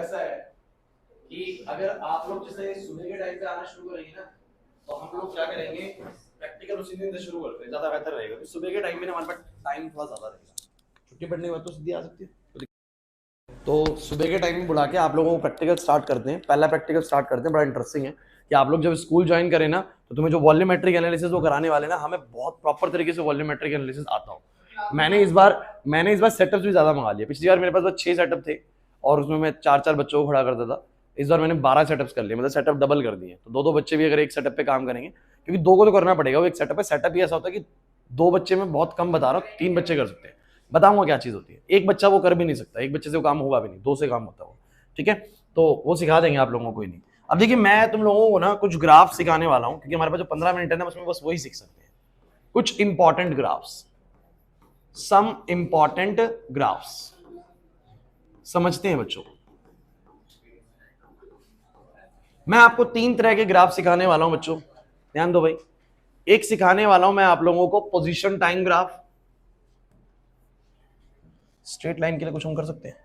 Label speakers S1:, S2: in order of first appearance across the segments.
S1: ऐसा है कि अगर आप लोग जैसे सुबह के टाइम पे आना शुरू करेंगे ना, तो हम लोग क्या करेंगे, प्रैक्टिकल उसी दिन से शुरू करते हैं, ज्यादा बेहतर रहेगा। तो सुबह के टाइम में हमारे पास टाइम थोड़ा ज्यादा रहेगा, छुट्टी पड़ने के बाद तो सीधी आ सकती है। तो सुबह के टाइम में बुला के आप लोगों को प्रैक्टिकल स्टार्ट करते हैं। पहला प्रैक्टिकल स्टार्ट करते हैं, बड़ा इंटरेस्टिंग है कि आप लोग जब स्कूल ज्वाइन करें ना, तो तुम्हें जो वॉल्यूमेट्रिक एनालिसिस वो कराने वाले ना, हमें बहुत प्रॉपर तरीके से वॉल्यूमेट्रिक एनालिसिस आता हो। मैंने इस बार सेटअप्स भी ज्यादा मंगा लिए। पिछली बार मेरे पास बस 6 सेटअप थे और उसमें मैं 4-4 बच्चों को खड़ा करता था। इस बार मैंने 12 सेटअप्स कर लिए, मतलब सेटअप डबल कर दिए। तो 2-2 बच्चे भी अगर एक सेटअप पे काम करेंगे, क्योंकि 2 को तो करना पड़ेगा, वो एक सेटअप है। सेटअप ही ऐसा होता है कि 2 बच्चे में बहुत कम बता रहा हूँ, 3 बच्चे कर सकते हैं। बताऊंगा क्या चीज होती है। एक बच्चा वो कर भी नहीं सकता, एक बच्चे से वो काम होगा भी नहीं, 2 से काम होता है वो। ठीक है, तो वो सिखा देंगे आप लोगों को, कोई नहीं। अब देखिए, मैं तुम लोगों को ना कुछ ग्राफ सिखाने वाला हूं, क्योंकि हमारे पास जो 15 मिनट है ना, उसमें बस वही सीख सकते हैं। कुछ important graphs, some important graphs समझते हैं बच्चों। मैं आपको 3 तरह के ग्राफ सिखाने वाला हूं बच्चों, ध्यान दो भाई। एक सिखाने वाला हूं मैं आप लोगों को position time graph. Straight line के लिए कुछ हम कर सकते हैं,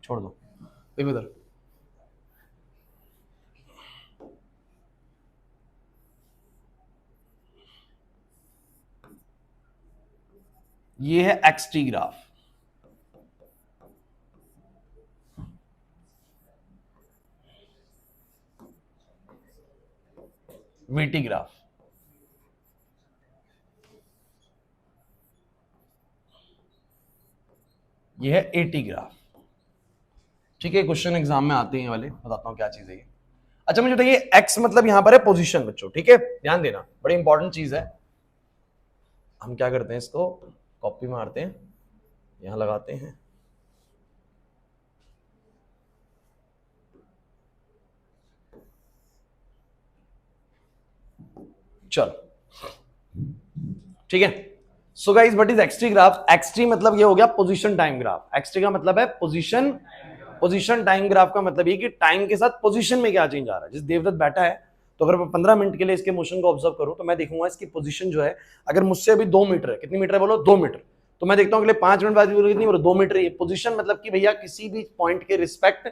S1: छोड़ दो इधर। ये है एक्सटी ग्राफ, वीटी ग्राफ, ये है एटी ग्राफ। ठीक है, क्वेश्चन एग्जाम में आते हैं वाले, बताता हूं क्या चीज है ये। अच्छा मुझे बताइए, एक्स मतलब यहां पर है पोजीशन बच्चों। ठीक है, ध्यान देना, बड़ी इंपॉर्टेंट चीज है। हम क्या करते हैं, इसको कॉपी मारते हैं, यहां लगाते हैं। चलो ठीक है। So guys, what is XT graph? XT मतलब ये हो गया पोजीशन टाइम ग्राफ। एक्सटी का मतलब है पोजीशन टाइम ग्राफ का मतलब ये कि टाइम के साथ पोजीशन में क्या चेंज आ रहा है। जिस देवदत्त बैठा है, तो अगर मैं 15 मिनट के लिए इसके मोशन को ऑब्जर्व करूं, तो मैं देखूंगा इसकी पोजीशन जो है, अगर मुझसे अभी 2 मीटर है, कितनी मीटर है बोलो, 2 मीटर, तो मैं देखता हूं अगले 5 मिनट बाद कितनी बोलो, 2 मीटर। ये पोजीशन मतलब कि भैया किसी भी पॉइंट के रिस्पेक्ट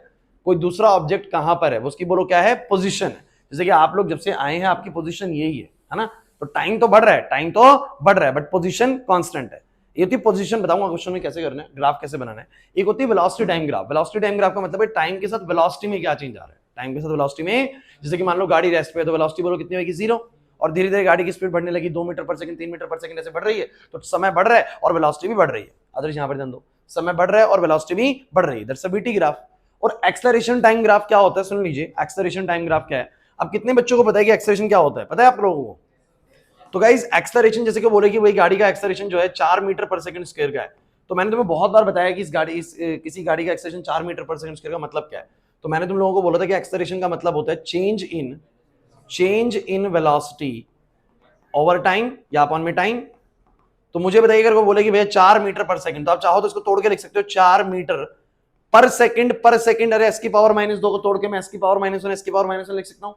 S1: कोई दूसरा ऑब्जेक्ट कहां पर है, उसकी बोलो क्या है, पोजीशन है। जैसे कि आप लोग जब से आए हैं, आपकी पोजीशन यही है ना। तो टाइम तो बढ़ रहा है, टाइम तो बढ़ रहा है, बट पोजीशन कांस्टेंट है। ये होती पोजीशन, बताऊंगा क्वेश्चन में कैसे करना है, ग्राफ कैसे बनाना है। एक होती है velocity time graph. Velocity time graph का मतलब है टाइम के साथ वेलोसिटी में क्या चेंज आ रहा है। टाइम के साथ वेलोसिटी में, जैसे कि मान लो गाड़ी रेस्ट पे है, तो वेलोसिटी बोलो कितनी होगी, 0। और धीरे धीरे गाड़ी की स्पीड बढ़ने लगी, 2 मीटर पर सेकंड, 3 मीटर पर सेकंड ऐसे बढ़ रही है, तो समय बढ़ रहा है और वेलोसिटी भी बढ़ रही है। अदर्स यहां पर ध्यान दो, समय बढ़ रहा है और वेलोसिटी भी बढ़ रही है, दैट्स अ वीटी ग्राफ। और एक्सेलरेशन टाइम ग्राफ क्या होता है, सुन लीजिए, एक्सेलरेशन टाइम ग्राफ क्या है। अब कितने बच्चों को पता है कि एक्सेलरेशन क्या होता है, पता है आप लोगों को? तो गाइस, एक्सेलरेशन जैसे कि बोले कि वही गाड़ी का एक्सेलरेशन जो है 4 मीटर पर सेकंड स्क्वायर का है। तो मैंने तुम्हें बहुत बार बताया कि किसी गाड़ी का एक्सेलरेशन 4 मीटर पर सेकंड स्क्वायर का मतलब क्या है। तो मैंने तुम लोगों को बोला था कि एक्सेलरेशन का मतलब होता है change in velocity over time या अपॉन में टाइम। तो मुझे बताइए, अगर वो बोले कि भैया 4 मीटर पर सेकंड, तो आप चाहो तो इसको तोड़ के लिख सकते हो, 4 मीटर पर सेकंड। अरे एस की पावर -2 को तोड़ के मैं एस की पावर -1 एस की पावर -1 लिख सकता हूं।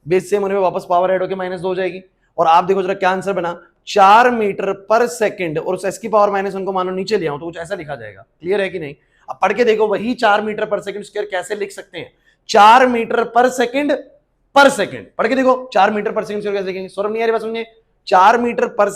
S1: बेस सेम होने में वापस पावर ऐड होकर -2 हो जाएगी। और आप देखो जरा क्या आंसर बना, 4 मीटर पर सेकंड, और उस एस की पावर -1 को मानो नीचे ले आऊं तो कुछ ऐसा लिखा जाएगा। क्लियर है कि नहीं? अब पढ़ के देखो, वही 4 मीटर पर सेकंड स्क्वायर कैसे लिख सकते हैं, 4 मीटर पर सेकंड पढ़ के देखो, 4 मीटर पर सेकंड स्क्वायर कैसे लिखेंगे, सौरभ नहीं आ रही बात समझे? 4 मीटर पर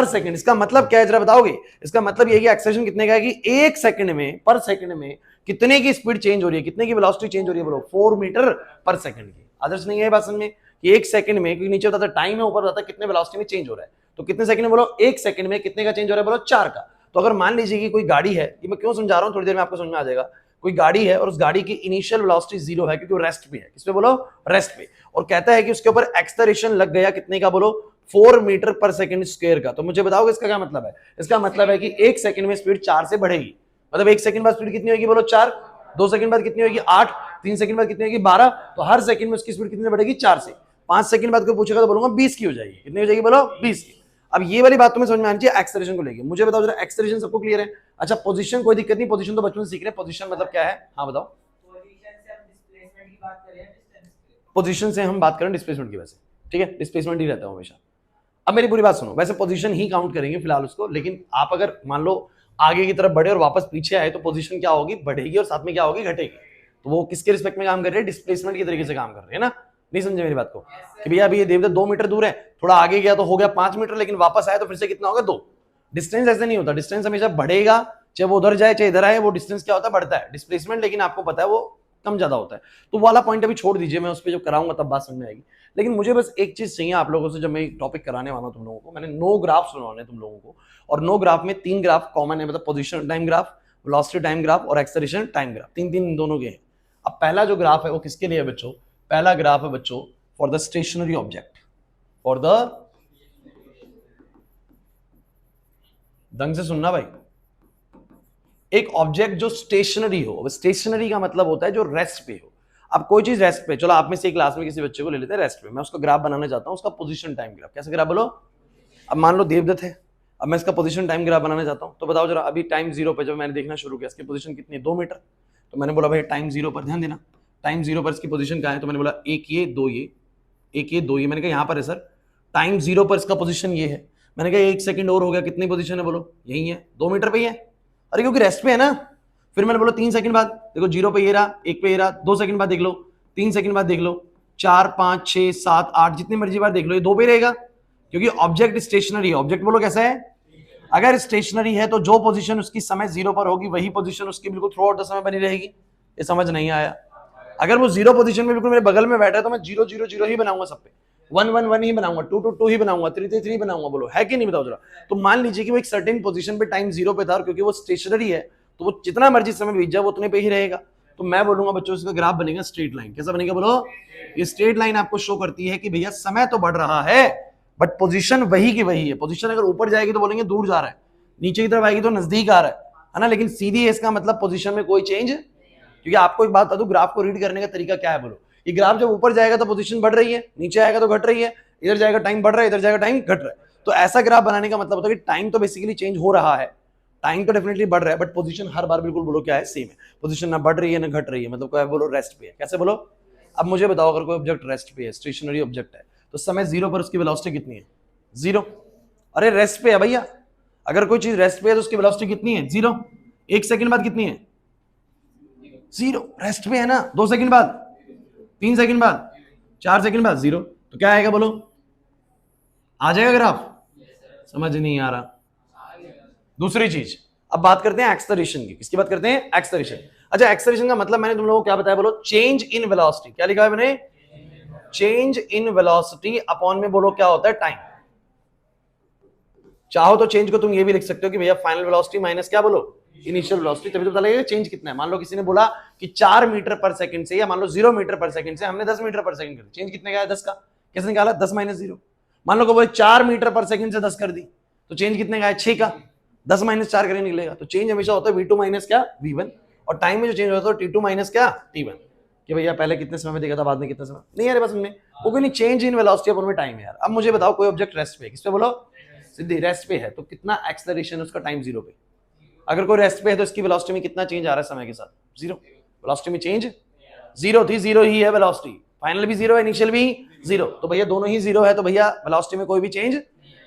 S1: सेकंड, इसका मतलब क्या है जरा बताओगे? इसका मतलब ये कि एक्सेलरेशन कितने का है कि 1 सेकंड में, पर सेकंड में कितने की स्पीड चेंज हो रही है, कितने की वेलोसिटी चेंज हो रही है, बोलो 4 मीटर पर सेकंड की। आदर्श नहीं है बात समझ में कि 1 सेकंड में, क्योंकि नीचे बताता टाइम है, ऊपर बताता कितने वेलोसिटी में चेंज हो रहा है। तो कितने सेकंड में बोलो, 1 सेकंड में कितने का चेंज हो रहा है, बोलो 4 का। तो अगर मान लीजिए कि कोई गाड़ी है, ये मैं क्यों समझा रहा हूं, थोड़ी देर में आपको समझ में आ जाएगा। कोई गाड़ी है और उस गाड़ी की इनिशियल वेलोसिटी 0 है, क्योंकि वो रेस्ट पे है। किस पे बोलो, रेस्ट पे। और कहता है कि उसके ऊपर एक्सेलरेशन लग गया कितने का, बोलो 4 मीटर पर सेकंड स्क्वायर का। तो मुझे बताओगे इसका क्या मतलब है? इसका मतलब है कि 1 सेकंड में स्पीड 4 से बढ़ेगी। मतलब 1 सेकंड बाद स्पीड कितनी होगी, बोलो 4। 2 सेकंड बाद कितनी होगी, 8। 3 सेकंड बाद कितनी होगी, 12। तो हर सेकंड में उसकी स्पीड कितनी बढ़ेगी, 4 से। 5 सेकंड बाद कोई पूछेगा तो बोलूंगा 20 की हो जाएगी। कितनी हो जाएगी, बोलो 20 की। अब ये वाली बात तुम्हें समझ में आनी चाहिए एक्सेलरेशन को लेके। मुझे बताओ जरा, एक्सेलरेशन सबको क्लियर है? अच्छा, पोजीशन कोई दिक्कत नहीं, पोजीशन तो बचपन से सीख रहे हैं। पोजीशन मतलब क्या है, हाँ बताओ? पोजीशन से हम बात करें डिस्प्लेसमेंट की वजह से, ठीक है, डिस्प्लेसमेंट ही रहता है हमेशा। अब मेरी पूरी बात सुनो, वैसे पोजीशन ही काउंट करेंगे फिलहाल उसको, लेकिन आप अगर मान लो आगे की तरफ बढ़े और वापस पीछे आए तो पोजीशन क्या होगी, बढ़ेगी और साथ में क्या होगी, घटेगी। तो वो किसके रिस्पेक्ट में काम कर रहे हैं, डिस्प्लेसमेंट की तरीके से काम कर रहे हैं ना। नहीं समझे मेरी बात को कि भैया अभी ये देवदत्त 2 मीटर दूर है, थोड़ा आगे गया तो हो गया 5 मीटर, लेकिन वापस आया तो फिर से कितना होगा, 2। डिस्टेंस ऐसे नहीं होता, डिस्टेंस हमेशा बढ़ेगा, चाहे वो उधर जाए चाहे इधर आए, वो डिस्टेंस क्या होता है, बढ़ता है डिस्प्लेसमेंट, लेकिन आपको पता है वो कम ज्यादा होता है। तो वाला पॉइंट अभी छोड़ दीजिए, मैं उस पर जब कराऊंगा तब बात समझ में आएगी। लेकिन मुझे बस एक चीज चाहिए आप लोगों से, जब मैं टॉपिक कराने वाला हूं तुम लोगों को, मैंने 9 ग्राफ सुनवाने तुम लोगों को, और 9 ग्राफ में 3 ग्राफ कॉमन है, मतलब position time graph, velocity time graph और एक्सेलरेशन टाइम ग्राफ, 3-3 इन दोनों के हैं। अब पहला जो ग्राफ है वो किसके लिए है बच्चों, पहला ग्राफ है बच्चों for the stationary object, for the, ढंग से सुनना भाई, एक ऑब्जेक्ट जो स्टेशनरी हो। स्टेशनरी का मतलब होता है जो रेस्ट पे हो। अब कोई चीज रेस्ट पे, चलो आप में से क्लास में किसी बच्चे को ले लेते हैं रेस्ट पे, मैं उसका ग्राफ बनाना चाहता हूं, उसका पोजीशन टाइम ग्राफ। कैसे ग्राफ बोलो, अब मान लो देवदत्त है, अब मैं इसका पोजीशन टाइम ग्राफ बनाना चाहता हूं, तो बताओ जरा, अभी टाइम 0 पे जब मैंने देखना शुरू किया, इसकी पोजीशन कितनी है, 2 मीटर। तो मैंने बोला भाई टाइम 0 पर ध्यान देना, टाइम 0 पर इसकी पोजीशन कहां है, तो मैंने बोला 1 ये 2 ये, 1 ये 2 ये, मैंने कहा यहां पर है सर, टाइम 0 पर इसका पोजीशन ये है। मैंने कहा 1 सेकंड और हो गया, कितनी पोजीशन है बोलो, यही है, 2 मीटर पे ही है। अरे क्योंकि रेस्ट पे है ना। फिर मैंने बोला 3 सेकंड बाद देखो, 0 पे ये रहा, 1 पे ये रहा, 2 सेकंड बाद देख लो, 3 सेकंड बाद देख लो, 4 5 6 7 8 जितनी मर्जी बार देख लो, ये 2 पे रहेगा, क्योंकि ऑब्जेक्ट स्टेशनरी है। ऑब्जेक्ट बोलो कैसा है, अगर स्टेशनरी है तो जो पोजीशन उसकी समय 0 पर होगी वही पोजीशन उसकी बिल्कुल थ्रू आउट द समय बनी रहेगी। ये समझ नहीं आया। अगर वो 0 पोजीशन में बिल्कुल मेरे बगल में बैठा है तो मैं 0 0 0 ही बनाऊंगा सब पे, 1 1 1 ही बनाऊंगा, 2 2 2 ही बनाऊंगा, 3 3 3 बनाऊंगा। बोलो है कि नहीं, बताओ जरा। तो मान लीजिए कि वो एक सर्टेन पोजीशन पे टाइम 0 पे था, और क्योंकि वो स्टेशनरी है तो वो जितना मर्जी समय बीत जाए वो उतने पे ही रहेगा। तो मैं बोलूंगा बच्चों इसका ग्राफ बनेगा स्ट्रेट लाइन। कैसा बनेगा बोलो, ये स्ट्रेट लाइन आपको शो करती है कि भैया समय तो बढ़ रहा है बट पोजीशन वही की वही है। पोजीशन अगर ऊपर जाएगी तो बोलेंगे दूर जा रहा है, नीचे की तरफ आएगी तो नजदीक आ रहा है ना। लेकिन सीधी है इसका मतलब पोजीशन में कोई चेंज। क्योंकि आपको एक बात बता दूं, ग्राफ को रीड करने का तरीका क्या है बोलो, ये ग्राफ जब ऊपर जाएगा तो पोजीशन बढ़ रही है, नीचे आएगा तो घट रही है, इधर जाएगा टाइम बढ़ रहा है, इधर जाएगा टाइम घट रहा है। तो ऐसा ग्राफ बनाने का मतलब होता है कि टाइम तो बेसिकली चेंज हो रहा है, टाइम तो डेफिनेटली बढ़ रहा है, बट पोजीशन हर बार बिल्कुल बोलो क्या है, सेम है। पोजीशन ना बढ़ रही है ना घट रही है, मतलब क्या है बोलो, रेस्ट पे है। कैसे बोलो। अब मुझे बताओ, अगर कोई ऑब्जेक्ट रेस्ट पे है, स्टेशनरी ऑब्जेक्ट है, तो समय 0 पर उसकी वेलोसिटी कितनी है, 0। अरे रेस्ट पे है भैया, अगर कोई चीज रेस्ट पे है तो उसकी वेलोसिटी कितनी है, 0। 1 सेकंड बाद कितनी है, 0। रेस्ट पे है ना। 2 सेकंड बाद, 3 सेकंड बाद, 4 सेकंड बाद 0। तो क्या आएगा बोलो, आ जाएगा ग्राफ। समझ नहीं आ रहा। दूसरी चीज, अब बात करते हैं एक्सेलरेशन की। किसकी बात करते हैं, एक्सेलरेशन। अच्छा, एक्सेलरेशन का मतलब मैंने तुम लोगों को क्या बताया बोलो, चेंज इन वेलोसिटी। क्या लिखा है मैंने, चेंज इन वेलोसिटी अपॉन में बोलो क्या होता है, टाइम। चाहो तो चेंज को तुम ये भी लिख सकते हो कि भैया फाइनल वेलोसिटी माइनस क्या बोलो, इनिशियल वेलोसिटी। तभी तो पता लगेगा चेंज कितना है। मान लो किसी ने बोला कि 4 मीटर पर सेकंड से, या मान लो 0 मीटर पर सेकंड से हमने 10 मीटर पर सेकंड कर दी, चेंज कितने का है, 10 का। कैसे निकाला, 10 - 0। मान लो को बोले 4 मीटर पर सेकंड से 10 कर दी, तो चेंज कितने का है, 6 का। 10 - 4 करें निकलेगा। तो चेंज हमेशा होता है v2 माइनस क्या, v1, और टाइम में जो चेंज होता है t2 माइनस क्या, t1। कि भैया पहले कितने समय में देखा था, बाद में कितने समय नहीं। यार बस हमने वो कोई नहीं, चेंज इन वेलोसिटी अपॉन में टाइम है यार। अब मुझे बताओ, कोई ऑब्जेक्ट रेस्ट पे है, किस पे बोलो, सीधी रेस्ट पे है, तो कितना एक्सेलरेशन उसका, टाइम 0 पे। अगर कोई रेस्ट पे है तो इसकी वेलोसिटी में कितना चेंज आ रहा है समय के साथ, 0। वेलोसिटी में चेंज 0 थी, 0 ही है वेलोसिटी, फाइनल भी 0 है, इनिशियल भी 0। तो भैया दोनों ही 0 है, तो भैया वेलोसिटी में कोई भी चेंज,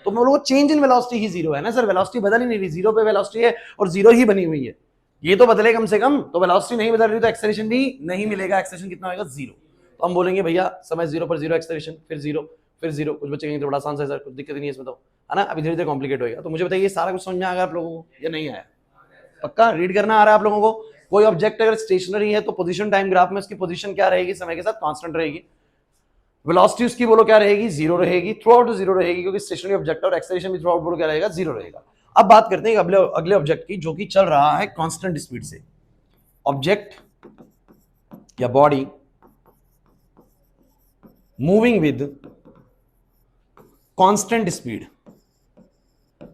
S1: तो हम लोग चेंज इन वेलोसिटी ही 0 है ना सर। वेलोसिटी बदल ही नहीं रही, 0 पे वेलोसिटी है और 0 ही बनी हुई है। ये तो बदले कम से कम। तो वेलोसिटी नहीं बदल रही तो एक्सेलरेशन भी नहीं मिलेगा। एक्सेलरेशन कितना होगा, 0। तो हम बोलेंगे भैया समय 0 पर 0 एक्सेलरेशन, फिर 0 फिर 0। कुछ बच्चे कहेंगे बड़ा आसान है सर, कुछ दिक्कत नहीं है इसमें, तो है ना। अभी धीरे धीरे कॉम्प्लिकेट होगा। तो मुझे बताइए सारा कुछ समझ में आ गया आप लोगों को या नहीं आया, पक्का रीड करना आ रहा है आप लोगों को। कोई ऑब्जेक्ट अगर स्टेशनरी है तो पोजीशन टाइम ग्राफ में उसकी पोजीशन क्या रहेगी, समय के साथ कांस्टेंट रहेगी। वेलोसिटी उसकी बोलो क्या रहेगी, 0 रहेगी, थ्रू आउट 0 रहेगी, क्योंकि स्टेशनरी ऑब्जेक्ट। और एक्सेलरेशन भी थ्रू आउट बोलो क्या रहेगा, 0 रहेगा। अब बात करते हैं अगले ऑब्जेक्ट की, जो कि चल रहा है कांस्टेंट स्पीड से। ऑब्जेक्ट या body moving with constant speed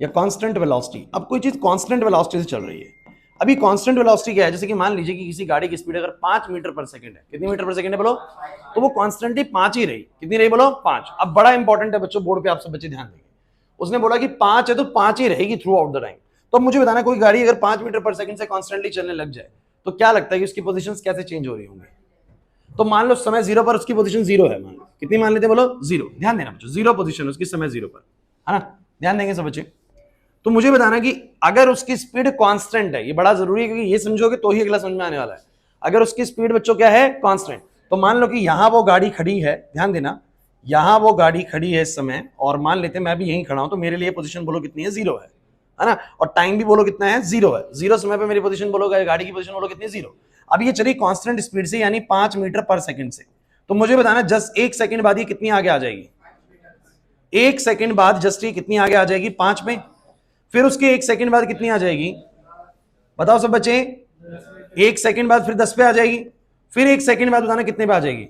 S1: या कांस्टेंट वेलोसिटी। अब कोई चीज कांस्टेंट वेलोसिटी से चल रही है। अभी कांस्टेंट वेलोसिटी क्या है, जैसे कि मान लीजिए कि किसी गाड़ी की स्पीड अगर 5 मीटर पर सेकंड है, कितनी मीटर पर सेकंड है बोलो, तो वो कांस्टेंटली 5 ही रही। कितनी रही बोलो, 5। अब बड़ा इंपॉर्टेंट है बच्चों, बोर्ड पे आप सब बच्चे ध्यान देंगे। उसने बोला कि 5 है तो 5 ही रहेगी थ्रू आउट द टाइम। तो अब मुझे बताना, कोई गाड़ी अगर 5 मीटर पर सेकंड से कॉन्स्टेंटली चलने लग जाए तो क्या लगता है कि उसकी पोजीशन कैसे चेंज हो रही होंगी। तो मान लो समय 0 पर उसकी पोजीशन 0 है, मान लो कितनी मान लेते बोलो, 0। ध्यान देना बच्चों, 0 पोजीशन उसकी समय 0 पर, है ना, ध्यान देंगे सब बच्चे। तो मुझे बताना कि अगर उसकी स्पीड कांस्टेंट है, ये बड़ा जरूरी है क्योंकि ये समझोगे तो ही अगला समझ में आने वाला है। अगर उसकी स्पीड बच्चों क्या है, कांस्टेंट, तो मान लो कि यहां वो गाड़ी खड़ी है, ध्यान देना, यहां वो गाड़ी खड़ी है इस समय, और मान लेते हैं मैं भी यहीं खड़ा हूं, तो मेरे लिए पोजीशन बोलो कितनी है, 0 है ना, और टाइम भी बोलो कितना है, 0 है। 0 समय पे मेरी पोजीशन बोलो, गाड़ी की पोजीशन बोलो कितनी है, 0। अब ये चली कांस्टेंट स्पीड से, यानी 5 मीटर पर सेकंड से। तो मुझे बताना जस्ट 1 सेकंड बाद ये कितनी आगे आ जाएगी, 1 सेकंड बाद जस्ट ये कितनी आगे आ जाएगी, 5 में। फिर उसके 1 सेकंड बाद कितनी आ जाएगी, बताओ सब बच्चे, 1 सेकंड बाद फिर 10 पे आ जाएगी, फिर 1 सेकंड बाद बताना कितने पे आ जाएगी।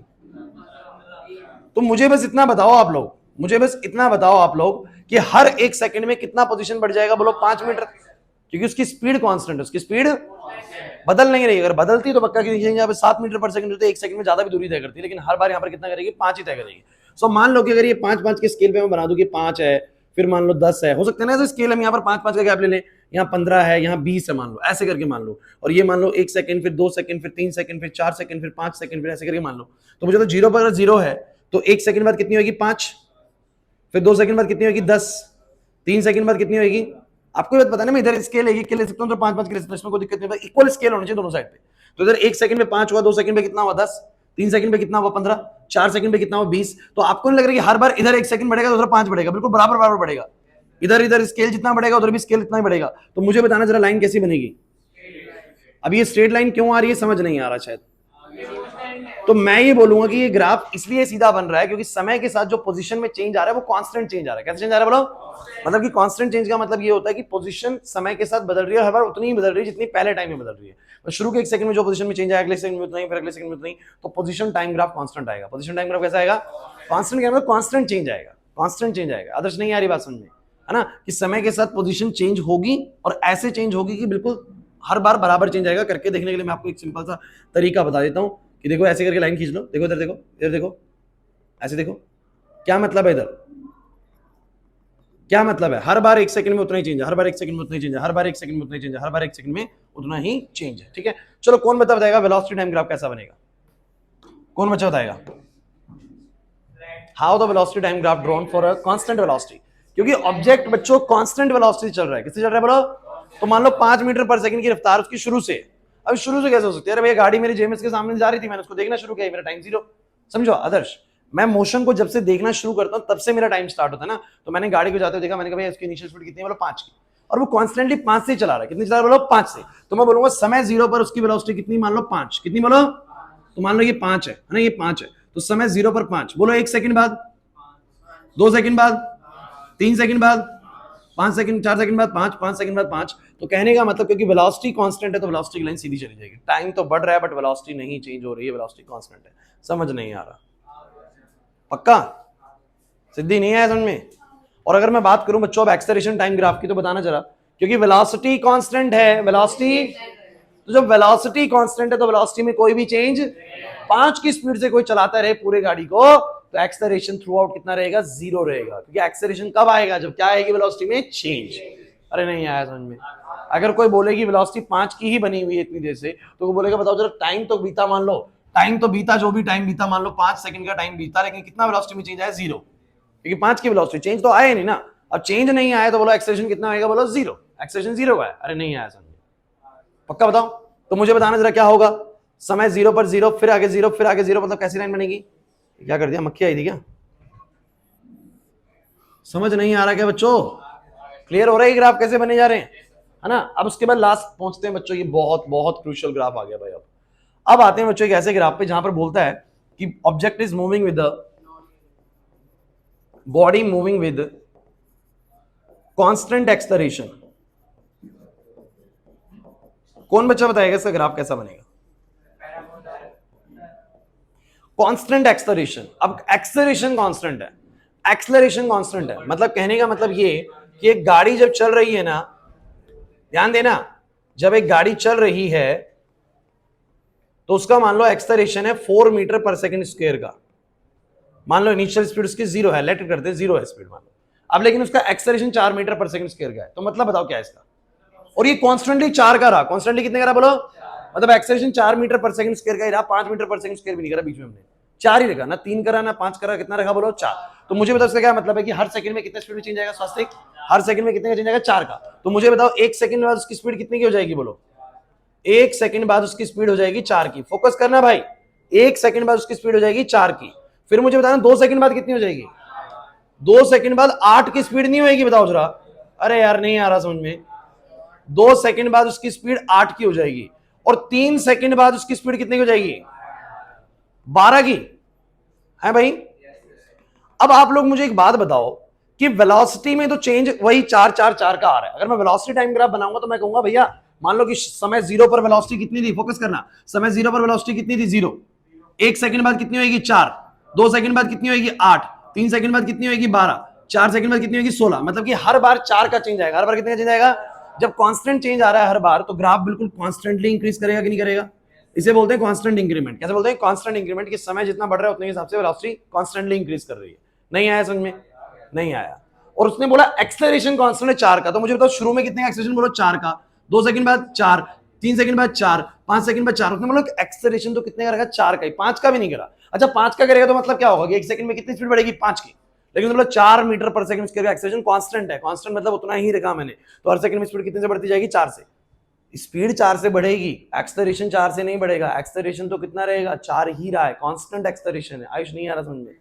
S1: तो मुझे बस इतना बताओ आप लोग, मुझे बस इतना बताओ आप लोग कि हर 1 सेकंड में कितना पोजीशन बढ़ जाएगा, बोलो 5 मीटर, क्योंकि उसकी स्पीड कांस्टेंट है, उसकी स्पीड बदल नहीं रही। अगर बदलती तो पक्का की यहाँ पे 7 मीटर पर सेकंड होते, 1 सेकंड में ज्यादा भी दूरी तय करती है, लेकिन हर बार यहाँ पर कितना करेगी, 5 ही तय करेगी। सो मान लो कि अगर ये 5-5 के स्केल पे मैं बना दूं कि 5 है, फिर मान लो 10 है, हो सकता है ना ऐसे स्केल हम यहाँ पर 5-5 का गैप ले लें, यहाँ 15 है, यहाँ 20 है, मान लो ऐसे करके मान लो, और ये मान लो 1 सेकंड, फिर 2 सेकंड, फिर 3 सेकंड, फिर 4 सेकंड, फिर 5 सेकंड, फिर ऐसे करके मान लो। तो मुझे तो 0 पर 0 है, तो 1 सेकंड बाद कितनी होगी, 5, फिर 2 सेकंड बाद कितनी होगी, 10, 3 सेकंड बाद कितनी होगी, आपको बात पता है ना, मैं इधर स्केल एक ले सकता हूँ, तो 5-5 के ले सकता हूँ, इसमें कोई दिक्कत नहीं, इक्वल स्केल होना चाहिए दोनों साइड पे। तो इधर 1 सेकंड में 5 हुआ, 2 सेकंड में कितना हुआ, 10, 3 सेकंड में कितना हुआ, 15, 4 सेकंड में कितना हुआ, 20। तो आपको नहीं लग रहा कि हर बार इधर 1 सेकंड बढ़ेगा तो उधर 5 बढ़ेगा, बिल्कुल बराबर बराबर बढ़ेगा, इधर इधर स्केल जितना बढ़ेगा उधर भी स्केल इतना ही बढ़ेगा। तो मुझे बताना जरा लाइन कैसी बनेगी। अब ये स्ट्रेट लाइन क्यों आ रही है समझ नहीं आ रहा शायद, तो मैं ये बोलूंगा कि ये ग्राफ इसलिए सीधा बन रहा है क्योंकि समय के साथ जो पोजीशन में चेंज आ रहा है वो कांस्टेंट चेंज आ रहा है। कैसे चेंज आ रहा है बोलो, मतलब कि कांस्टेंट चेंज का मतलब ये होता है कि पोजीशन समय के साथ बदल रही है, हर बार उतनी ही बदल रही है जितनी पहले टाइम में बदल रही है। तो शुरू के 1 सेकंड में जो पोजीशन में चेंज आया, अगले सेकंड में उतना ही, फिर अगले सेकंड में उतना ही, तो पोजीशन टाइम ग्राफ कांस्टेंट आएगा। पोजीशन टाइम ग्राफ कैसा आएगा, कांस्टेंट का मतलब कांस्टेंट चेंज आएगा, कांस्टेंट चेंज आएगा। आदर्श नहीं आ रही बात समझ में, है ना, कि समय के साथ पोजीशन चेंज होगी और ऐसे चेंज होगी कि बिल्कुल हर बार बराबर चेंज आएगा। करके देखने के लिए मैं आपको एक सिंपल सा तरीका बता देता हूं कि देखो ऐसे करके लाइन खींच लो, देखो इधर देखो, इधर देखो, ऐसे देखो, क्या मतलब है इधर, क्या मतलब है, हर बार 1 सेकंड में उतना ही चेंज है, हर बार 1 सेकंड में उतना ही चेंज है, हर बार 1 सेकंड में उतना ही चेंज है, हर बार 1 सेकंड में उतना ही चेंज है। ठीक है, चलो कौन बताएगा वेलोसिटी टाइम ग्राफ कैसा बनेगा, कौन बच्चा बताएगा, how the velocity time graph drawn for a constant velocity, क्योंकि ऑब्जेक्ट बच्चों कांस्टेंट वेलोसिटी चल रहा है। किससे चल रहा है बोलो, तो मान लो 5 मीटर पर सेकंड की रफ्तार उसकी शुरू से। अब शुरू से कैसे हो सकती है, अरे भैया गाड़ी मेरी जेएमएस के सामने जा रही थी, मैंने उसको देखना शुरू किया, मेरा टाइम 0। समझो आदर्श, मैं मोशन को जब से देखना शुरू करता हूं तब से मेरा टाइम स्टार्ट होता है ना। तो मैंने गाड़ी को जाते हुए देखा, मैंने कहा भैया इसकी इनिशियल स्पीड कितनी है, बोलो 5 की, और वो कॉन्स्टेंटली 5 से चला रहा है। कितनी चला रहा है बोलो, 5 से। तो मैं बोलूंगा समय 0 पर उसकी वेलोसिटी कितनी, मान लो 5, कितनी बोलो, तो मान लो ये 5 है ना, ये 5 है, तो समय 0 पर 5, बोलो 1 सेकंड बाद, 2 सेकंड बाद, 3 सेकंड बाद, 5 सेकंड, 4 सेकंड बाद 5, 5 सेकंड बाद 5। तो कहने का मतलब क्योंकि वेलोसिटी कांस्टेंट है तो वेलोसिटी की लाइन सीधी चली जाएगी। टाइम तो बढ़ रहा है बट वेलोसिटी नहीं चेंज हो रही है, वेलोसिटी कांस्टेंट है। समझ नहीं आ रहा, पक्का सिद्धि नहीं है समझ में। और अगर मैं बात करूं बच्चों अब एक्सेलरेशन टाइम ग्राफ की, तो बताना जरा, क्योंकि वेलोसिटी कांस्टेंट है, वेलोसिटी, तो जब वेलोसिटी कांस्टेंट है तो वेलोसिटी में कोई भी चेंज, 5 की स्पीड से कोई चलाता रहे पूरे गाड़ी को तो एक्सेलरेशन थ्रू आउट कितना रहेगा, 0 रहेगा। क्योंकि एक्सेलरेशन कब आएगा, जब क्या आएगी वेलोसिटी में चेंज। अरे नहीं आया समझ में। अगर कोई बोलेगी वेलोसिटी 5 की ही बनी हुई है इतनी देर से, तो वो बोलेगा बताओ जरा टाइम तो बीता, मान लो टाइम तो बीता, जो भी टाइम बीता, मान लो 5 सेकंड का टाइम बीता, लेकिन कितना वेलोसिटी में चेंज आया, 0, क्योंकि 5 की वेलोसिटी चेंज तो आया नहीं ना। अब चेंज नहीं आया तो बोलो एक्सेलरेशन कितना आएगा, बोलो 0, एक्सेलरेशन 0 का है। अरे नहीं आया समझ में, पक्का बताओ। तो मुझे बताना जरा क्या होगा, समय 0 पर 0, फिर आगे 0, फिर आगे 0, मतलब कैसी लाइन बनेगी। क्या कर दिया, मक्खी आई थी क्या, समझ नहीं आ रहा क्या बच्चों, क्लियर हो रहा है ग्राफ कैसे बने जा रहे हैं, है ना। अब उसके बाद लास्ट पहुंचते हैं बच्चों, ये बहुत बहुत क्रूशियल ग्राफ आ गया भाई। अब आते हैं बच्चों एक ऐसे ग्राफ पे जहां पर बोलता है कि object is moving with the body moving with constant acceleration. कौन बच्चा बताएगा इसका ग्राफ कैसा बनेगा, कांस्टेंट एक्सेलरेशन। अब एक्सेलरेशन कांस्टेंट है, एक्सेलरेशन कांस्टेंट है, मतलब कहने का मतलब ये कि एक गाड़ी जब चल रही है ना, ध्यान देना, जब एक गाड़ी चल रही है तो उसका मान लो एक्सेलरेशन है 4 मीटर पर सेकंड स्क्वायर का। मान लो इनिशियल स्पीड उसकी 0 है, लेट करते हैं 0 है स्पीड मान लो। अब लेकिन उसका एक्सेलरेशन 4 मीटर पर सेकंड स्क्वायर का है, तो मतलब बताओ क्या है इसका। और ये कॉन्स्टेंटली 4 का रहा, कॉन्स्टेंटली कितने का रहा बोलो, मतलब एक्सेलरेशन 4 मीटर पर सेकंड स्क्वायर का ही रहा, 5 मीटर पर सेकंड स्क्वायर भी नहीं करा बीच में हमने। 4 ही रखा ना, 3 करा ना 5 करा, कितना रखा बोलो 4। तो मुझे बताओ इसका क्या मतलब है कि हर सेकंड में कितने स्पीड में चेंज आएगा स्वास्तिक, हर सेकंड में कितने का चेंज आएगा 4 का। तो मुझे बताओ 1 सेकंड बाद उसकी स्पीड कितनी की हो जाएगी बोलो, 1 सेकंड बाद उसकी स्पीड हो जाएगी 4 की। फोकस करना भाई, 1 सेकंड बाद उसकी स्पीड हो जाएगी 4 की। फिर मुझे बताना 2 सेकंड बाद कितनी हो जाएगी, 2 सेकंड बाद 8 की स्पीड नहीं होगी, बताओ जरा। अरे यार नहीं आ रहा समझ में। 2 सेकंड बाद उसकी स्पीड 8 की हो जाएगी और 3 सेकंड बाद उसकी स्पीड कितनी की हो जाएगी, 12 की है भाई। अब आप लोग मुझे एक बात बताओ कि वेलोसिटी में तो चेंज वही 4 4 4 का आ रहा है। अगर मैं वेलोसिटी टाइम ग्राफ बनाऊंगा तो मैं कहूंगा भैया मान लो कि समय 0 पर वेलोसिटी कितनी थी, फोकस करना, समय 0 पर वेलोसिटी कितनी थी 0, 1 सेकंड बाद कितनी होगी 4, 2 सेकंड बाद कितनी होगी 8, 3 सेकंड बाद कितनी होगी 12, 4 सेकंड बाद कितनी होगी 16। मतलब कि हर बार 4 का चेंज आएगा। हर बार कितने का चेंज आएगा, जब कांस्टेंट चेंज आ रहा है हर बार तो ग्राफ बिल्कुल कॉन्स्टेंटली इंक्रीज करेगा कि नहीं करेगा। इसे बोलते हैं कांस्टेंट इंक्रीमेंट। कैसे बोलते हैं, कांस्टेंट इंक्रीमेंट, कि समय जितना बढ़ रहा है उतने हिसाब से वेलोसिटी कांस्टेंटली इंक्रीज कर रही है। नहीं आया समझ में, नहीं आया। और उसने बोला एक्सेलरेशन कांस्टेंट है 4 का। तो मुझे बताओ शुरू में कितने का एक्सेलरेशन बोलो 4 का, 2 सेकंड बाद 4, 3 सेकंड बाद 4, 5 सेकंड बाद 4। उसने बोला एक्सेलरेशन तो कितने का रहेगा 4 का ही, 5 का भी नहीं करा। अच्छा 5 का करेगा तो मतलब क्या होगा कि 1 सेकंड में कितनी स्पीड बढ़ेगी 5 की। लेकिन मतलब 4 मीटर पर सेकंड इसका एक्सेलरेशन कांस्टेंट है। कांस्टेंट मतलब उतना ही रखा मैंने। तो हर सेकंड में स्पीड कितने से बढ़ती जाएगी 4 से। स्पीड 4 से बढ़ेगी, एक्सेलरेशन 4 से नहीं बढ़ेगा। एक्सेलरेशन तो कितना रहेगा 4 ही रहा है, कांस्टेंट एक्सेलरेशन है। आयुष नहीं आ रहा समझ में।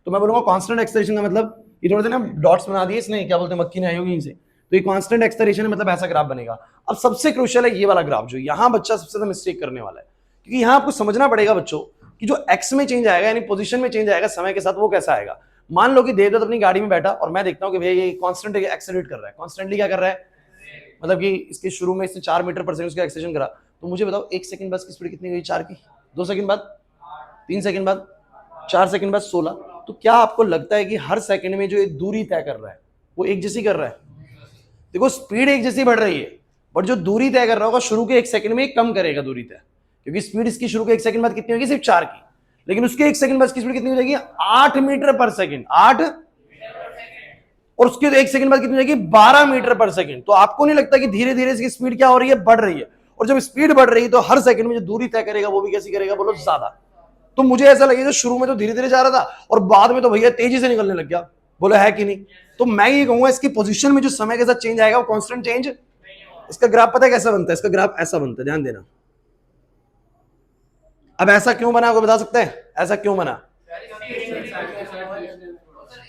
S1: तो मैं बोलूंगा कांस्टेंट एक्सेलरेशन का मतलब, ये थोड़े से ना डॉट्स बना दिए इसने, क्या बोलते हैं मक्खी ने आई होगी इनसे। तो ये कांस्टेंट एक्सेलरेशन है, मतलब ऐसा ग्राफ बनेगा। अब सबसे क्रूशियल है ये वाला ग्राफ, जो यहाँ बच्चा सबसे ज्यादा मिस्टेक करने वाला है, क्योंकि यहाँ आपको समझना पड़ेगा बच्चों कि जो एक्स में चेंज आएगा यानी पोजीशन में चेंज आएगा समय के साथ, वो कैसा आएगा। मान लो कि देवदत्त अपनी गाड़ी में बैठा और मैं देखता हूँ कि भैया ये कांस्टेंट एक्सेलरेट कर रहा है। कॉन्स्टेंटली क्या कर रहा है, मतलब कि इसके शुरू में इसने 4 मीटर पर सेकंड उसका एक्सेलरेशन करा। तो मुझे बताओ 1 सेकंड बाद की स्पीड कितनी हुई 4 की, 2 सेकंड बाद, 3 सेकंड बाद, 4 सेकंड बाद 16। तो क्या आपको लगता है कि हर सेकंड में जो दूरी तय कर रहा है वो एक जैसी कर रहा है। देखो स्पीड एक जैसी बढ़ रही है, बट जो दूरी तय कर रहा होगा शुरू के 1 सेकंड में कम करेगा दूरी तय, क्योंकि स्पीड इसकी शुरू के 1 सेकंड बाद कितनी होगी सिर्फ 4 की। लेकिन उसके 1 सेकंड बाद की स्पीड कितनी हो जाएगी 8 मीटर पर सेकंड, 8, और उसके 1 सेकंड बाद कितनी हो जाएगी 12 मीटर पर सेकंड। तो आपको नहीं लगता कि धीरे धीरे इसकी स्पीड क्या हो रही है, बढ़ रही है। और जब स्पीड बढ़ रही है तो हर सेकंड में जो दूरी तय करेगा वो भी कैसी करेगा बोलो, ज्यादा। तो मुझे ऐसा लगेगा शुरू में तो धीरे धीरे जा रहा था और बाद में तो भैया तेजी से निकलने लग गया, बोले है कि नहीं। तो मैं ये कहूंगा इसकी पोजीशन में जो समय के साथ चेंज आएगा वो कांस्टेंट चेंज। इसका ग्राफ पता है कैसा बनता है, इसका ग्राफ ऐसा बनता है, ध्यान देना। अब ऐसा क्यों बना आपको बता सकते हैं, ऐसा क्यों बना,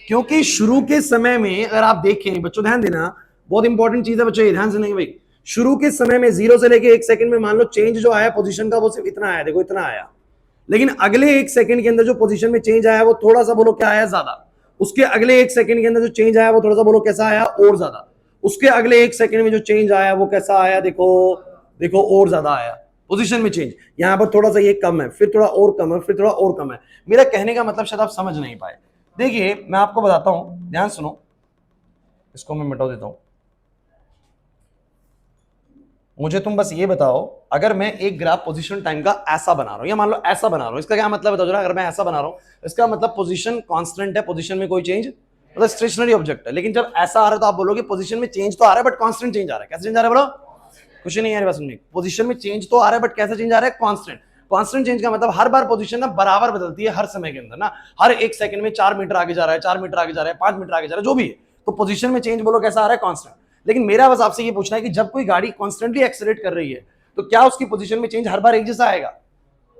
S1: क्योंकि शुरू के समय में अगर आप देखें बच्चों, ध्यान देना, बहुत इंपॉर्टेंट चीज है बच्चों, ये ध्यान से नहीं भाई। शुरू के समय में 0 से लेके 1 सेकंड में मान लो चेंज जो आया पोजीशन का वो सिर्फ इतना आया, देखो इतना आया। लेकिन अगले 1 सेकंड के अंदर जो पोजीशन में चेंज आया वो थोड़ा सा बोलो क्या आया, ज्यादा। उसके अगले 1 सेकंड के अंदर जो चेंज आया वो थोड़ा सा बोलो कैसा आया, और ज्यादा। उसके अगले 1 सेकंड में जो चेंज आया वो कैसा आया, देखो देखो और ज्यादा आया पोजीशन में चेंज। यहां पर थोड़ा सा ये कम है, फिर थोड़ा और कम है, फिर थोड़ा और कम है। मेरा कहने का मतलब शायद आप समझ नहीं पाए। देखिए मैं आपको बताता हूं, ध्यान सुनो, इसको मैं मिटा देता हूं। मुझे तुम बस ये बताओ, अगर मैं एक ग्राफ पोजीशन टाइम का ऐसा बना रहा हूं, या मान लो ऐसा बना रहा हूं, इसका क्या मतलब बताओ जरा। अगर मैं ऐसा बना रहा हूं इसका मतलब पोजीशन कांस्टेंट है, पोजीशन में कोई चेंज, मतलब स्टेशनरी ऑब्जेक्ट है। लेकिन जब ऐसा आ रहा है तो आप बोलोगे पोजीशन में चेंज तो आ रहा है बट कांस्टेंट चेंज आ रहा है। कैसे चेंज आ रहा है बोलो, कुछ नहीं है बस में। पोजीशन में चेंज तो आ रहा है बट कैसे चेंज आ रहा है, कांस्टेंट। कांस्टेंट चेंज का मतलब हर बार पोजीशन ना बराबर बदलती है हर समय के अंदर ना, हर 1 सेकंड में 4 मीटर आगे जा रहा है, 4 मीटर आगे जा रहा है, 5 मीटर आगे जा रहा है, जो भी है। तो पोजीशन में चेंज बोलो कैसा आ रहा है, कांस्टेंट। लेकिन मेरा बस आपसे ये पूछना है कि जब कोई गाड़ी कॉन्स्टेंटली एक्सेलरेट कर रही है तो क्या उसकी पोजीशन में चेंज हर बार एक जैसा आएगा।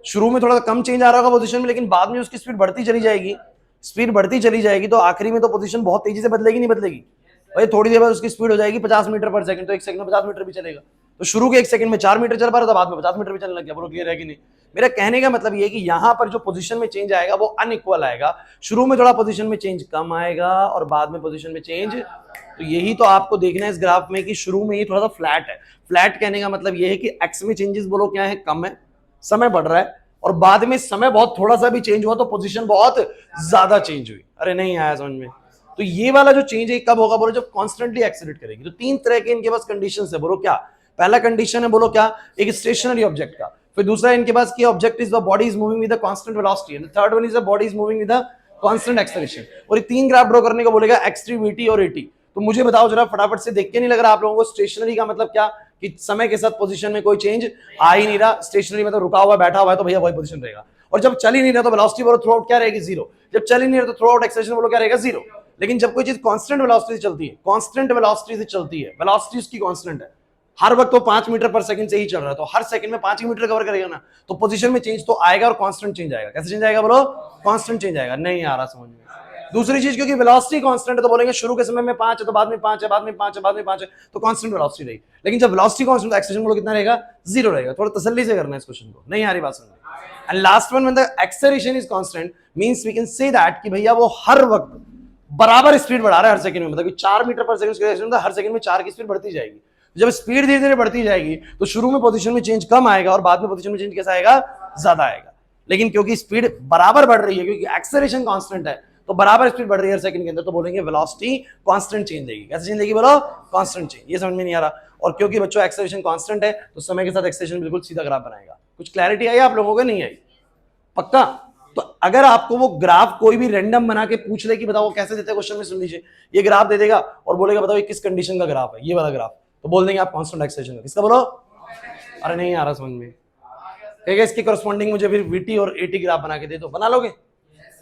S1: शुरू में थोड़ा सा कम चेंज आ रहा होगा पोजीशन में, लेकिन बाद में उसकी स्पीड बढ़ती चली जाएगी, स्पीड बढ़ती चली जाएगी, तो आखिरी में तो पोजीशन बहुत तेजी से बदलेगी, नहीं बदलेगी भाई। थोड़ी देर बाद उसकी स्पीड हो जाएगी 50 मीटर पर सेकंड, तो 1 सेकंड में 50 मीटर भी चलेगा। तो शुरू के 1 सेकंड में 4 मीटर चल पा रहा था, बाद में 50 मीटर भी चलने लग गया। बोलो क्लियर है कि नहीं। मेरा कहने का मतलब ये है कि यहां पर जो पोजीशन में चेंज आएगा वो अनइक्वल आएगा। शुरू में थोड़ा पोजीशन में चेंज कम आएगा और बाद में पोजीशन में चेंज। तो यही तो आपको देखना है इस ग्राफ में कि शुरू में ये थोड़ा सा फ्लैट है। फ्लैट कहने का मतलब ये है कि एक्स में चेंजेस बोलो क्या है, कम है, समय बढ़ रहा है, और बाद में समय बहुत थोड़ा सा भी चेंज हुआ तो पोजीशन बहुत ज्यादा चेंज हुई। अरे नहीं आया समझ में। तो ये वाला जो चेंज है कब होगा बोलो, जब कॉन्स्टेंटली एक्सेलरेट करेगी। तो 3 तरह के इनके पास कंडीशंस है, बोलो क्या। पहला कंडीशन है बोलो क्या, एक स्टेशनरी ऑब्जेक्ट का। फिर दूसरा इनके पास क्या, object is the body is moving with the constant velocity, and the third one is the body is moving with the constant acceleration. और ये 3 ग्राफ ड्रॉ करने को बोलेगा एक्स3, वीटी और एटी। तो मुझे बताओ जरा फटाफट से, देख के नहीं लग रहा आप लोगों को स्टेशनरी का मतलब क्या, कि समय के साथ पोजीशन में कोई चेंज आ ही नहीं रहा। स्टेशनरी मतलब रुका हुआ बैठा हुआ है तो भैया वही पोजीशन रहेगा। और जब चल ही नहीं रहा तो वेलोसिटी बोलो थ्रू आउट क्या रहेगी, जीरो। जब चल ही नहीं रहा तो थ्रू आउट एक्सेलरेशन बोलो क्या रहेगा, जीरो। लेकिन जब कोई चीज कांस्टेंट वेलोसिटी से चलती है, कांस्टेंट वेलोसिटी से चलती है, वेलोसिटी उसकी कांस्टेंट है, हर वक्त वो 5 मीटर पर सेकंड से ही चल रहा है, तो हर सेकंड में 5 ही मीटर कवर करेगा ना, तो पोजीशन में चेंज तो आएगा और कांस्टेंट चेंज आएगा। कैसे चेंज आएगा बोलो, कांस्टेंट चेंज आएगा। नहीं आ रहा समझ में। दूसरी चीज, क्योंकि वेलोसिटी कांस्टेंट है तो बोलेंगे शुरू के समय में 5 है तो बाद में 5 है, बाद में 5 है, बाद में 5 है, तो कांस्टेंट वेलोसिटी रहेगी। लेकिन जब वेलोसिटी कांस्टेंट, एक्सेलरेशन बोलो कितना रहेगा, जीरो रहेगा। थोड़ा तसल्ली से करना है इस क्वेश्चन को, नहीं आ रही बात समझ में। And last one, when the acceleration is constant means we can say that कि भैया वो हर वक्त बराबर स्पीड बढ़ा रहा है हर सेकंड में, मतलब कि 4 मीटर पर सेकंड, हर सेकंड में 4 की स्पीड बढ़ती जाएगी। जब स्पीड धीरे धीरे बढ़ती जाएगी तो शुरू में पोजीशन में चेंज कम आएगा और बाद में पोजीशन में चेंज कैसा आएगा, ज्यादा आएगा। लेकिन क्योंकि स्पीड बराबर बढ़ रही है, क्योंकि एक्सेलरेशन कांस्टेंट है, तो बराबर स्पीड बढ़ रही है हर सेकंड के अंदर, तो बोलेंगे वेलोसिटी कांस्टेंट चेंज देगी। कैसे चेंज देगी बोलो, कांस्टेंट चेंज। ये समझ में नहीं आ रहा। और क्योंकि बच्चों एक्सेलरेशन कांस्टेंट है तो समय के साथ एक्सेलरेशन बिल्कुल सीधा ग्राफ बनाएगा। कुछ क्लैरिटी आई आप लोगों को, नहीं आई? पक्का? तो अगर आपको वो ग्राफ कोई भी रैंडम बना के पूछ ले कि बताओ कैसे देते हैं क्वेश्चन में, सुन लीजिए, ये ग्राफ दे देगा और बोलेगा बताओ ये किस कंडीशन का ग्राफ है, ये वाला ग्राफ, तो बोल देंगे आप कांस्टेंट एक्सेलरेशन का। किसका बोलो? अरे नहीं आ रहा समझ में। कहेगा इसके करस्पॉन्डिंग मुझे फिर वीटी और एटी ग्राफ बना के दे दो, बना लोगे?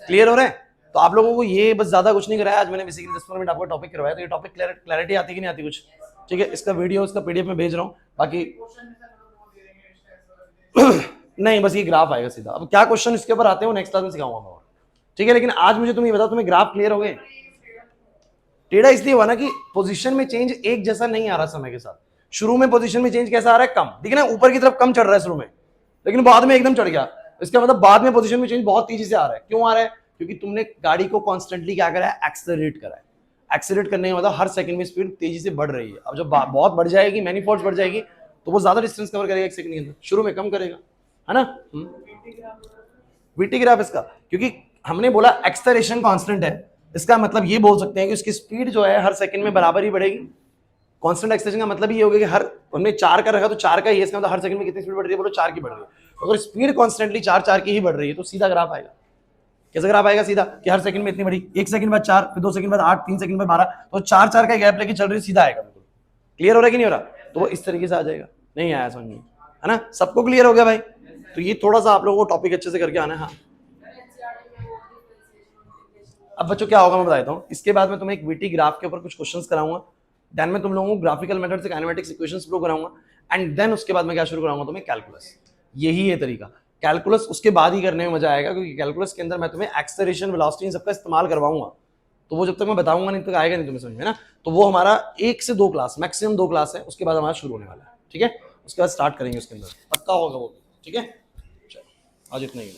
S1: क्लियर हो रहा है? तो आप लोगों को ये बस ज्यादा कुछ नहीं कराया आज मैंने, बेसिकली 10-15 मिनट आपको टॉपिक करवाया, तो ये टॉपिक क्लैरिटी आती कि नहीं आती कुछ? ठीक है, इसका वीडियो, इसका पीडीएफ में भेज रहा हूँ, बाकी नहीं, बस ये ग्राफ आएगा सीधा। अब क्या क्वेश्चन इसके ऊपर आते हैं वो नेक्स्ट क्लास में सिखाऊंगा मैं, ठीक है? लेकिन आज मुझे तुम ये बताओ, तुम्हें ग्राफ क्लियर हो गए? टेढ़ा इसलिए हुआ ना कि पोजीशन में चेंज एक जैसा नहीं आ रहा समय के साथ। शुरू में पोजीशन में चेंज कैसा आ रहा है, कम, ठीक है ना, ऊपर की तरफ कम चढ़ रहा है शुरू में, लेकिन बाद में एकदम चढ़ गया। इसका मतलब बाद में पोजीशन में चेंज बहुत तेजी से आ रहा है। क्यों आ रहा है? क्योंकि तुमने गाड़ी को कॉन्स्टेंटली क्या करा है, एक्सेलरेट करा है। एक्सेलरेट करने का मतलब हर सेकंड में स्पीड तेजी से बढ़ रही है। अब जब बहुत बढ़ जाएगी, मैनीफोल्ड्स बढ़ जाएगी, तो वो ज्यादा डिस्टेंस कवर करेगा एक सेकंड के अंदर, शुरू में कम करेगा, है ना? वीटी ग्राफ इसका, क्योंकि हमने बोला एक्सेलरेशन कांस्टेंट है, इसका मतलब ये बोल सकते हैं कि उसकी स्पीड जो है हर सेकंड में बराबर ही बढ़ेगी। कांस्टेंट एक्सेलरेशन का मतलब ये होगा कि हर, हमने 4 का रखा तो 4 का ही है, इसका मतलब हर सेकंड में कितनी स्पीड बढ़ रही है बोलो, 4 की बढ़ रही है। अगर स्पीड कांस्टेंटली 4 की ही बढ़ रही है तो सीधा ग्राफ आएगा। कैसा ग्राफ आएगा? सीधा, कि हर सेकंड में इतनी बड़ी, 1 सेकंड बाद 4, फिर 2 सेकंड बाद 8, 3 सेकंड बाद 12, तो 4 का गैप लेके चल रही, सीधा आएगा बिल्कुल। क्लियर हो रहा है कि नहीं हो रहा? तो वो इस तरीके से आ जाएगा। नहीं आया समझ में, है ना? सबको क्लियर हो गया भाई? तो ये थोड़ा सा आप लोगों को टॉपिक अच्छे से करके आना है। हाँ, अब बच्चों क्या होगा मैं बता देता हूँ। इसके बाद मैं तुम्हें एक वीटी ग्राफ के ऊपर कुछ क्वेश्चंस कराऊंगा, देन मैं तुम लोगों को ग्राफिकल मेथड से काइनेमेटिक्स इक्वेशंस प्रूव कराऊंगा, एंड देन उसके बाद मैं क्या शुरू कराऊंगा तुम्हें, कैलकुलस। यही है तरीका। कैलकुलस उसके बाद ही करने में मजा आएगा, क्योंकि कैलकुलस के अंदर मैं तुम्हें एक्सेलरेशन, वेलोसिटी सबका इस्तेमाल करवाऊंगा, तो वो जब तक मैं बताऊंगा नहीं तक आएगा नहीं तुम्हें समझ में ना। तो वो हमारा 1 से 2 क्लास, मैक्सिमम 2 क्लास है, उसके बाद हमारा शुरू होने वाला है, ठीक है? उसके बाद स्टार्ट करेंगे उसके अंदर, पक्का होगा वो, ठीक है? चलो आज इतना ही है।